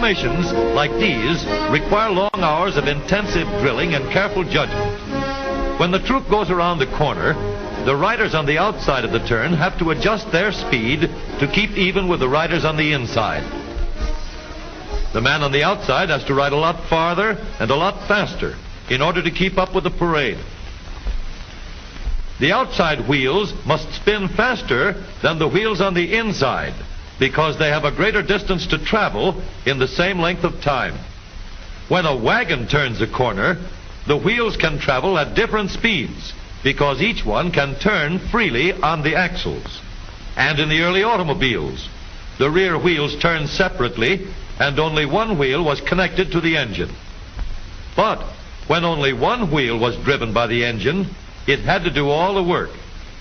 Formations like these require long hours of intensive drilling and careful judgment. When the troop goes around the corner, the riders on the outside of the turn have to adjust their speed to keep even with the riders on the inside. The man on the outside has to ride a lot farther and a lot faster in order to keep up with the parade. The outside wheels must spin faster than the wheels on the inside because they have a greater distance to travel in the same length of time. When a wagon turns a corner, the wheels can travel at different speeds because each one can turn freely on the axles. And in the early automobiles, the rear wheels turned separately and only one wheel was connected to the engine. But when only one wheel was driven by the engine, it had to do all the work,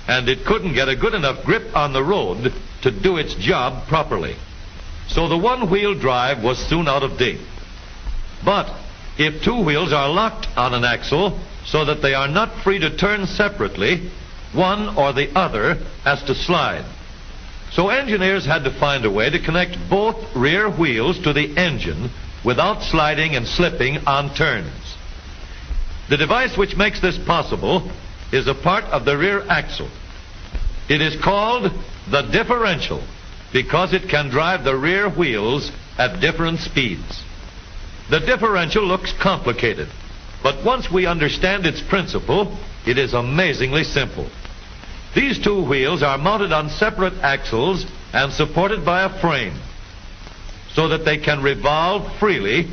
and it couldn't get a good enough grip on the road to do its job properly. So the one-wheel drive was soon out of date. But if two wheels are locked on an axle so that they are not free to turn separately, one or the other has to slide. So engineers had to find a way to connect both rear wheels to the engine without sliding and slipping on turns. The device which makes this possible is a part of the rear axle. It is called the differential because it can drive the rear wheels at different speeds. The differential looks complicated, but once we understand its principle, it is amazingly simple. These two wheels are mounted on separate axles and supported by a frame so that they can revolve freely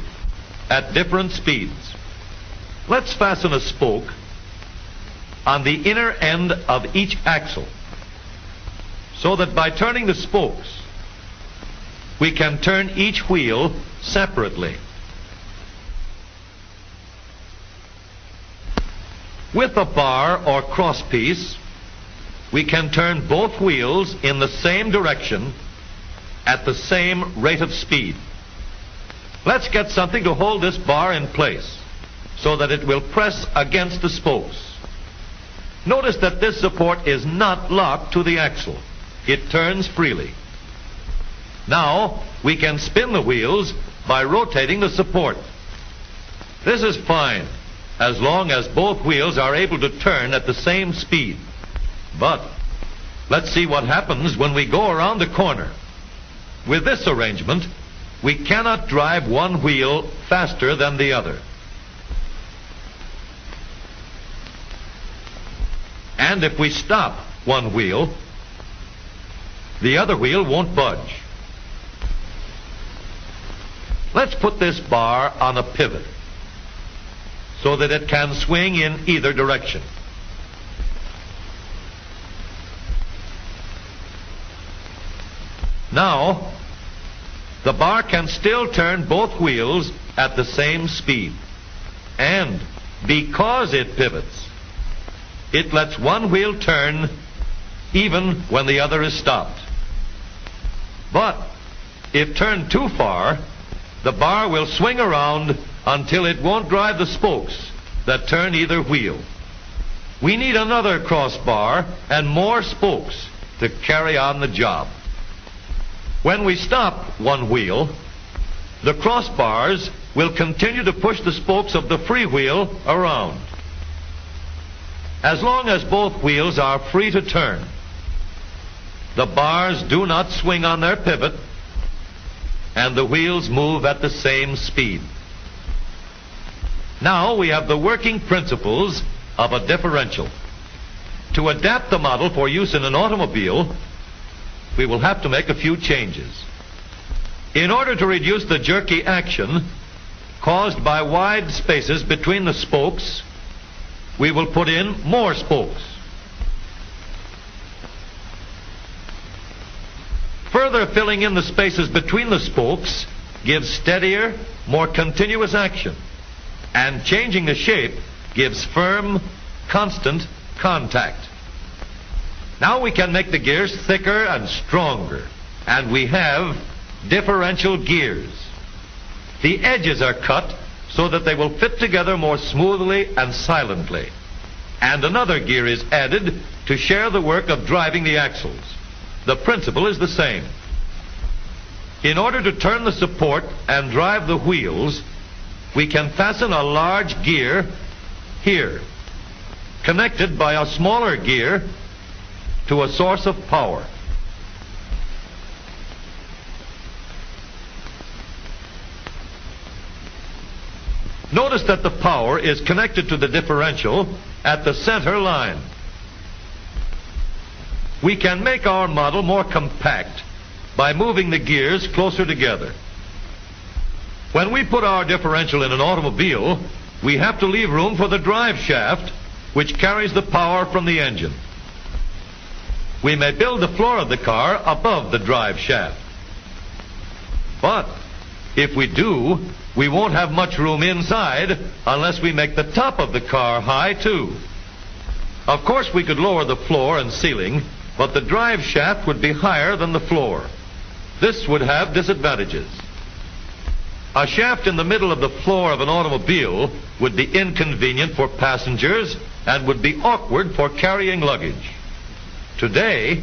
at different speeds. Let's fasten a spoke on the inner end of each axle so that by turning the spokes, we can turn each wheel separately. With a bar or crosspiece, we can turn both wheels in the same direction at the same rate of speed. Let's get something to hold this bar in place so that it will press against the spokes. Notice that this support is not locked to the axle. It turns freely. Now we can spin the wheels by rotating the support. This is fine as long as both wheels are able to turn at the same speed. But let's see what happens when we go around the corner. With this arrangement, we cannot drive one wheel faster than the other. And if we stop one wheel, the other wheel won't budge. Let's put this bar on a pivot so that it can swing in either direction. Now, the bar can still turn both wheels at the same speed. And because it pivots, it lets one wheel turn even when the other is stopped. But if turned too far, the bar will swing around until it won't drive the spokes that turn either wheel. We need another crossbar and more spokes to carry on the job. When we stop one wheel, the crossbars will continue to push the spokes of the free wheel around. As long as both wheels are free to turn, the bars do not swing on their pivot, and the wheels move at the same speed. Now we have the working principles of a differential. To adapt the model for use in an automobile, we will have to make a few changes. In order to reduce the jerky action caused by wide spaces between the spokes, we will put in more spokes. Further filling in the spaces between the spokes gives steadier, more continuous action, and changing the shape gives firm, constant contact. Now we can make the gears thicker and stronger, and we have differential gears. The edges are cut so that they will fit together more smoothly and silently. And another gear is added to share the work of driving the axles. The principle is the same. In order to turn the support and drive the wheels, we can fasten a large gear here, connected by a smaller gear to a source of power. Notice that the power is connected to the differential at the center line. We can make our model more compact by moving the gears closer together. When we put our differential in an automobile, we have to leave room for the drive shaft, which carries the power from the engine. We may build the floor of the car above the drive shaft. But if we do, we won't have much room inside unless we make the top of the car high too. Of course, we could lower the floor and ceiling, but the drive shaft would be higher than the floor. This would have disadvantages. A shaft in the middle of the floor of an automobile would be inconvenient for passengers and would be awkward for carrying luggage. Today,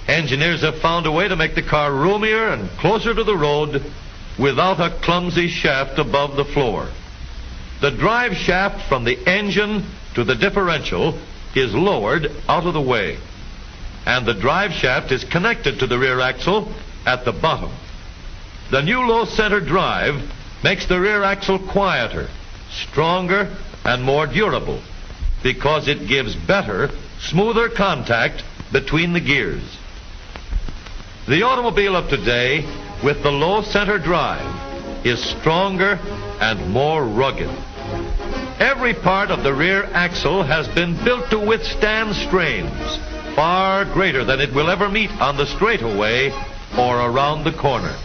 engineers have found a way to make the car roomier and closer to the road without a clumsy shaft above the floor. The drive shaft from the engine to the differential is lowered out of the way, and the drive shaft is connected to the rear axle at the bottom. The new low center drive makes the rear axle quieter, stronger, and more durable because it gives better, smoother contact between the gears. The automobile of today with the low center drive is stronger and more rugged. Every part of the rear axle has been built to withstand strains far greater than it will ever meet on the straightaway or around the corner.